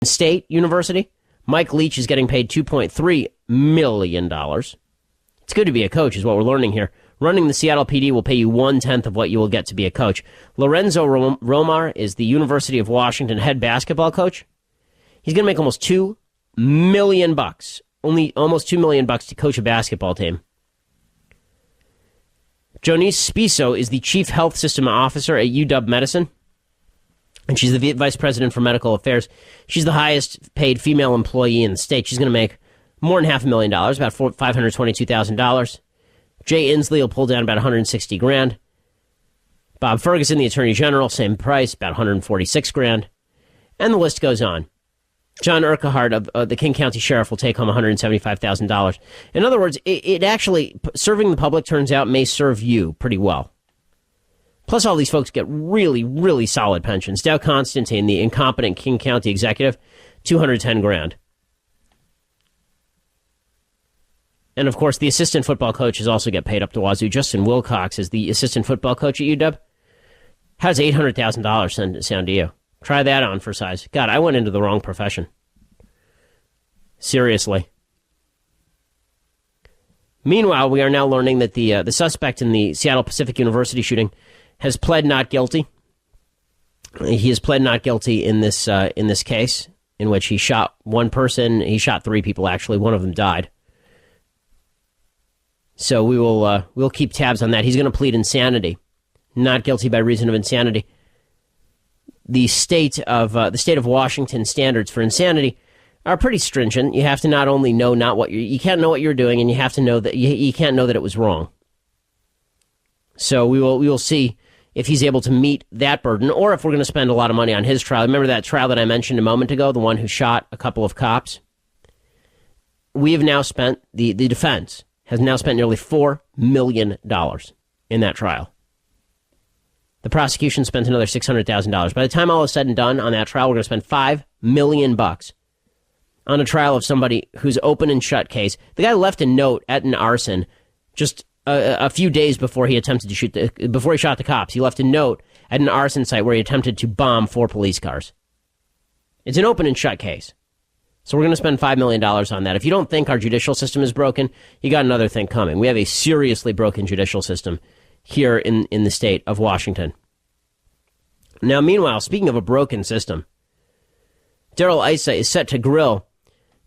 State University, Mike Leach is getting paid $2.3 million. It's good to be a coach is what we're learning here. Running the Seattle PD will pay you 1/10 of what you will get to be a coach. Lorenzo Romar is the University of Washington head basketball coach. He's going to make almost $2 million, only almost $2 million to coach a basketball team. Jonice Spiso is the chief health system officer at UW Medicine, and she's the vice president for medical affairs. She's the highest paid female employee in the state. She's going to make more than $500,000, about $522,000. Jay Inslee will pull down about $160,000. Bob Ferguson, the attorney general, same price, about $146,000. And the list goes on. John Urquhart of the King County Sheriff will take home $175,000. In other words, it actually, serving the public, turns out, may serve you pretty well. Plus, all these folks get really, really solid pensions. Dow Constantine, the incompetent King County executive, $210,000. And, of course, the assistant football coaches also get paid up to wazoo. Justin Wilcox is the assistant football coach at UW. How does $800,000 sound to you? Try that on for size. God, I went into the wrong profession. Seriously. Meanwhile, we are now learning that the suspect in the Seattle Pacific University shooting has pled not guilty. He has pled not guilty in this case, in which he shot one person. He shot three people, actually. One of them died. So we'll keep tabs on that. He's going to plead insanity, not guilty by reason of insanity. The state of Washington standards for insanity are pretty stringent. You have to not only know you can't know what you're doing, and you have to know that you can't know that it was wrong. So we will see if he's able to meet that burden, or if we're going to spend a lot of money on his trial. Remember that trial that I mentioned a moment ago, the one who shot a couple of cops? We have now spent, the defense has now spent nearly $4 million in that trial. The prosecution spent another $600,000. By the time all is said and done on that trial, we're going to spend $5 million on a trial of somebody whose open and shut case. The guy left a note at an arson just a few days before he attempted to shoot before he shot the cops. He left a note at an arson site where he attempted to bomb 4 police cars. It's an open and shut case. So we're going to spend $5 million on that. If you don't think our judicial system is broken, you got another thing coming. We have a seriously broken judicial system here in the state of Washington. Now, meanwhile, speaking of a broken system, Darrell Issa is set to grill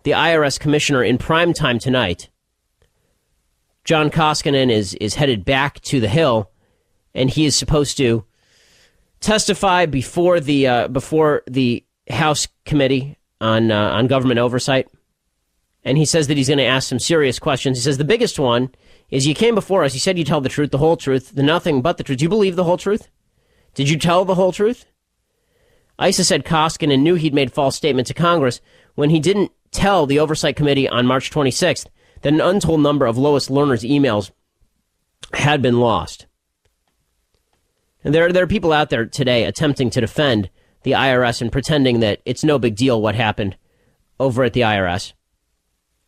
the IRS commissioner in prime time tonight. John Koskinen is headed back to the Hill, and he is supposed to testify before the House Committee on Government Oversight. And he says that he's going to ask some serious questions. He says the biggest one is, you came before us, you said you tell the truth, the whole truth, the nothing but the truth. Do you believe the whole truth? Did you tell the whole truth? Issa said Koskinen knew he'd made false statements to Congress when he didn't tell the Oversight Committee on March 26th that an untold number of Lois Lerner's emails had been lost. And there are people out there today attempting to defend the IRS and pretending that it's no big deal what happened over at the IRS.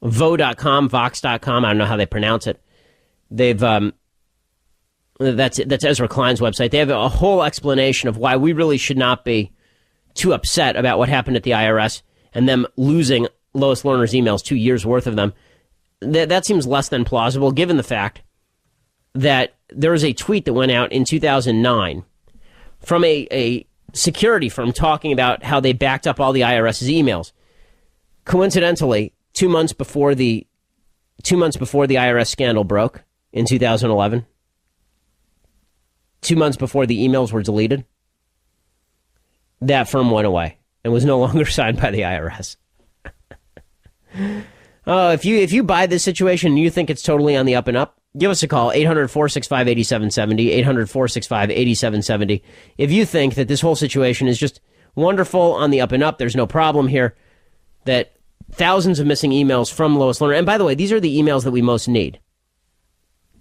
Vo.com, Vox.com, I don't know how they pronounce it. They've that's Ezra Klein's website. They have a whole explanation of why we really should not be too upset about what happened at the IRS and them losing Lois Lerner's emails, 2 years worth of them. That seems less than plausible, given the fact that there was a tweet that went out in 2009 from a security firm talking about how they backed up all the IRS's emails. Coincidentally, 2 months before the IRS scandal broke in 2011, 2 months before the emails were deleted, that firm went away and was no longer signed by the IRS. Oh, if you buy this situation and you think it's totally on the up and up, give us a call, 800-465-8770, 800-465-8770. If you think that this whole situation is just wonderful, on the up and up, there's no problem here, that thousands of missing emails from Lois Lerner, and by the way, these are the emails that we most need.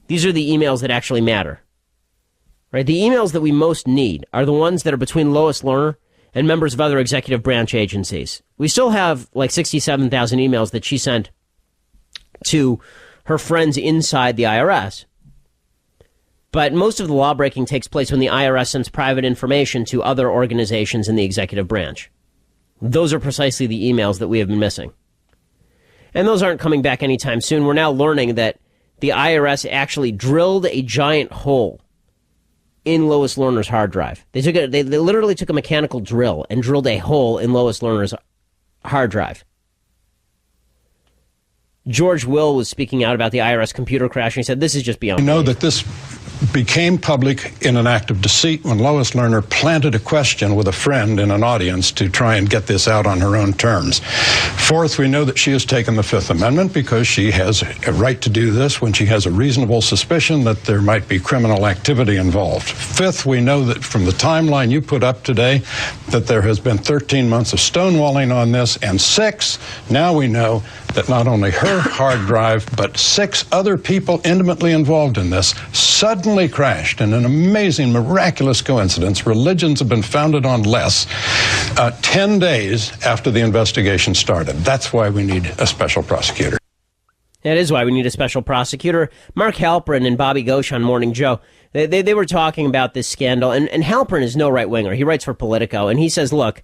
These are the emails that actually matter. Right? The emails that we most need are the ones that are between Lois Lerner and members of other executive branch agencies. We still have like 67,000 emails that she sent to her friends inside the IRS. But most of the lawbreaking takes place when the IRS sends private information to other organizations in the executive branch. Those are precisely the emails that we have been missing. And those aren't coming back anytime soon. We're now learning that the IRS actually drilled a giant hole in Lois Lerner's hard drive. They literally took a mechanical drill and drilled a hole in Lois Lerner's hard drive. George Will was speaking out about the IRS computer crash, and he said, this is just beyond. We know that this became public in an act of deceit when Lois Lerner planted a question with a friend in an audience to try and get this out on her own terms. Fourth, we know that she has taken the Fifth Amendment because she has a right to do this when she has a reasonable suspicion that there might be criminal activity involved. Fifth, we know that from the timeline you put up today that there has been 13 months of stonewalling on this. And six, now we know that not only her hard drive, but 6 other people intimately involved in this suddenly crashed in an amazing, miraculous coincidence. Religions have been founded on less 10 days after the investigation started. That's why we need a special prosecutor. That is why we need a special prosecutor. Mark Halperin and Bobby Ghosh on Morning Joe, they were talking about this scandal, and Halperin is no right-winger. He writes for Politico, and he says, look,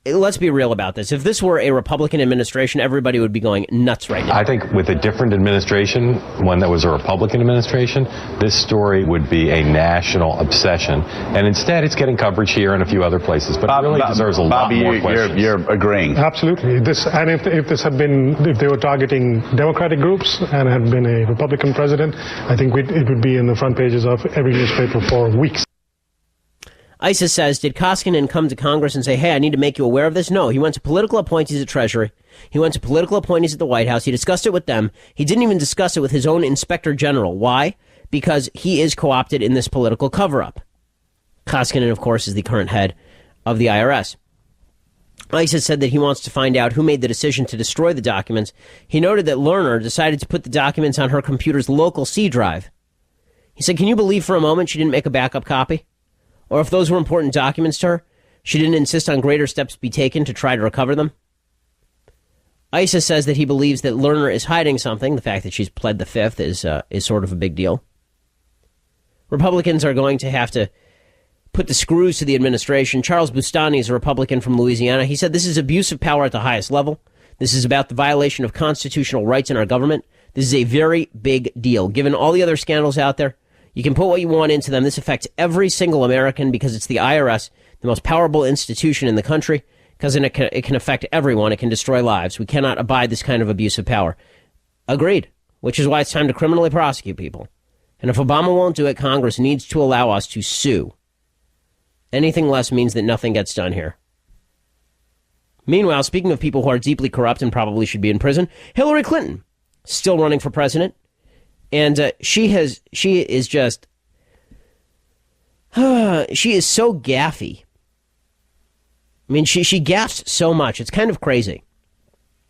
let's be real about this. If this were a Republican administration, everybody would be going nuts right now. I think with a different administration, one that was a Republican administration, this story would be a national obsession. And instead, it's getting coverage here and a few other places. But it really deserves a lot more questions. You're agreeing. Absolutely. If they were targeting Democratic groups and had been a Republican president, I think it would be in the front pages of every newspaper for weeks. ISIS says, did Koskinen come to Congress and say, hey, I need to make you aware of this? No, he went to political appointees at Treasury. He went to political appointees at the White House. He discussed it with them. He didn't even discuss it with his own inspector general. Why? Because he is co-opted in this political cover-up. Koskinen, of course, is the current head of the IRS. ISIS said that he wants to find out who made the decision to destroy the documents. He noted that Lerner decided to put the documents on her computer's local C drive. He said, can you believe for a moment she didn't make a backup copy? Or if those were important documents to her, she didn't insist on greater steps be taken to try to recover them? ISIS says that he believes that Lerner is hiding something. The fact that she's pled the Fifth is sort of a big deal. Republicans are going to have to put the screws to the administration. Charles Bustani is a Republican from Louisiana. He said this is abuse of power at the highest level. This is about the violation of constitutional rights in our government. This is a very big deal. Given all the other scandals out there, you can put what you want into them. This affects every single American because it's the IRS, the most powerful institution in the country, because it can affect everyone. It can destroy lives. We cannot abide this kind of abuse of power. Agreed, which is why it's time to criminally prosecute people. And if Obama won't do it, Congress needs to allow us to sue. Anything less means that nothing gets done here. Meanwhile, speaking of people who are deeply corrupt and probably should be in prison, Hillary Clinton, still running for president. And she is just, she is so gaffy. I mean, she gaffes so much. It's kind of crazy.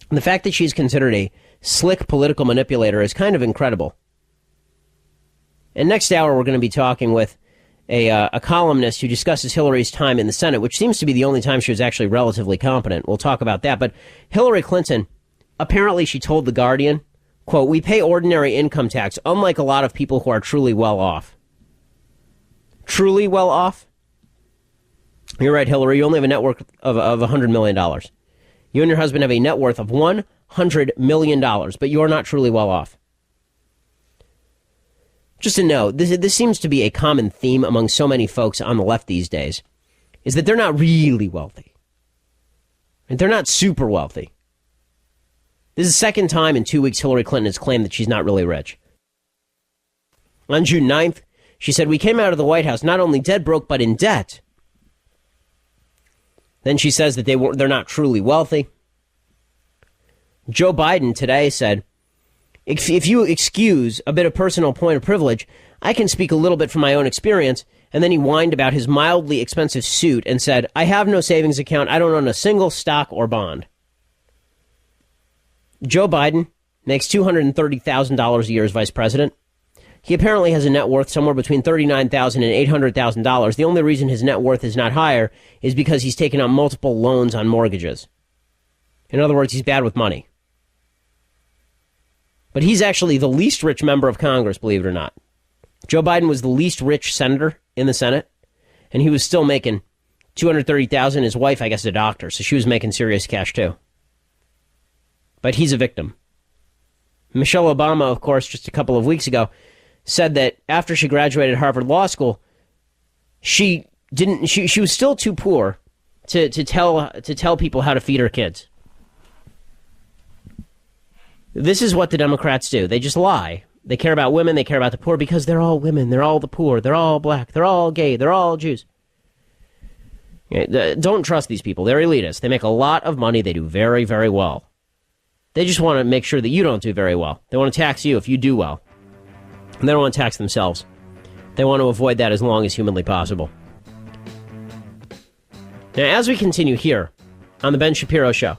And the fact that she's considered a slick political manipulator is kind of incredible. And next hour, we're going to be talking with a columnist who discusses Hillary's time in the Senate, which seems to be the only time she was actually relatively competent. We'll talk about that. But Hillary Clinton, apparently she told The Guardian, quote, we pay ordinary income tax, unlike a lot of people who are truly well off. Truly well off? You're right, Hillary. You only have a net worth of $100 million. You and your husband have a net worth of $100 million, but you are not truly well off. Just to know, this seems to be a common theme among so many folks on the left these days, is that they're not really wealthy. And they're not super wealthy. This is the second time in 2 weeks Hillary Clinton has claimed that she's not really rich. On June 9th, she said, we came out of the White House not only dead broke, but in debt. Then she says that they're not truly wealthy. Joe Biden today said, if you excuse a bit of personal point of privilege, I can speak a little bit from my own experience. And then he whined about his mildly expensive suit and said, I have no savings account. I don't own a single stock or bond. Joe Biden makes $230,000 a year as vice president. He apparently has a net worth somewhere between $39,000 and $800,000. The only reason his net worth is not higher is because he's taken out multiple loans on mortgages. In other words, he's bad with money. But he's actually the least rich member of Congress, believe it or not. Joe Biden was the least rich senator in the Senate, and he was still making $230,000. His wife, I guess, is a doctor, so she was making serious cash too. But he's a victim. Michelle Obama, of course, just a couple of weeks ago, said that after she graduated Harvard Law School, she was still too poor to tell people how to feed her kids. This is what the Democrats do. They just lie. They care about women, they care about the poor, because they're all women, they're all the poor, they're all black, they're all gay, they're all Jews. Don't trust these people. They're elitists. They make a lot of money. They do very, very well. They just want to make sure that you don't do very well. They want to tax you if you do well. And they don't want to tax themselves. They want to avoid that as long as humanly possible. Now, as we continue here on the Ben Shapiro Show,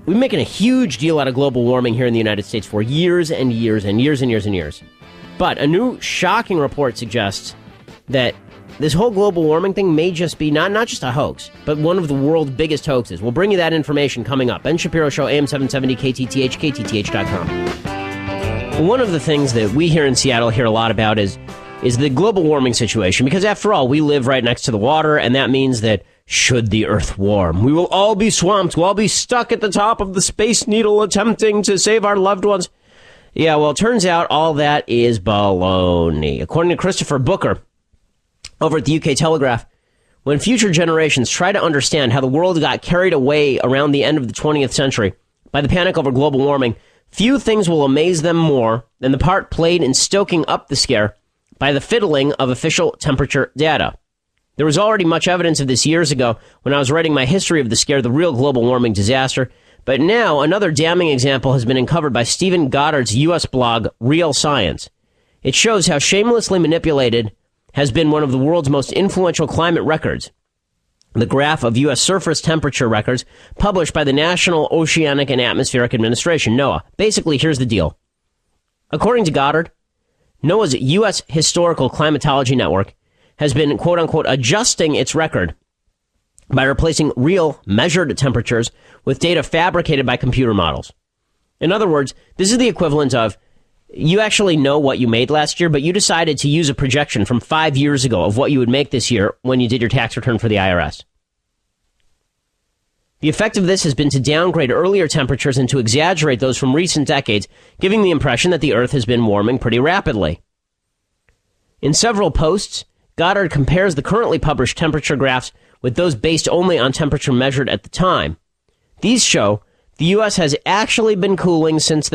we've been making a huge deal out of global warming here in the United States for years and years and years and years and years. But a new shocking report suggests that this whole global warming thing may just be not just a hoax, but one of the world's biggest hoaxes. We'll bring you that information coming up. Ben Shapiro Show, AM 770, KTTH, KTTH.com. One of the things that we here in Seattle hear a lot about is the global warming situation, because after all, we live right next to the water, and that means that should the Earth warm, we will all be swamped. We'll all be stuck at the top of the Space Needle attempting to save our loved ones. Yeah, well, it turns out all that is baloney. According to Christopher Booker, over at the UK Telegraph, when future generations try to understand how the world got carried away around the end of the 20th century by the panic over global warming, few things will amaze them more than the part played in stoking up the scare by the fiddling of official temperature data. There was already much evidence of this years ago when I was writing my history of the scare, the real global warming disaster. But now another damning example has been uncovered by Stephen Goddard's U.S. blog, Real Science. It shows how shamelessly manipulated has been one of the world's most influential climate records. The graph of U.S. surface temperature records published by the National Oceanic and Atmospheric Administration, NOAA. Basically, here's the deal. According to Goddard, NOAA's U.S. Historical Climatology Network has been, quote-unquote, adjusting its record by replacing real measured temperatures with data fabricated by computer models. In other words, this is the equivalent of you actually know what you made last year, but you decided to use a projection from 5 years ago of what you would make this year when you did your tax return for the IRS. The effect of this has been to downgrade earlier temperatures and to exaggerate those from recent decades, giving the impression that the Earth has been warming pretty rapidly. In several posts, Goddard compares the currently published temperature graphs with those based only on temperature measured at the time. These show the U.S. has actually been cooling since the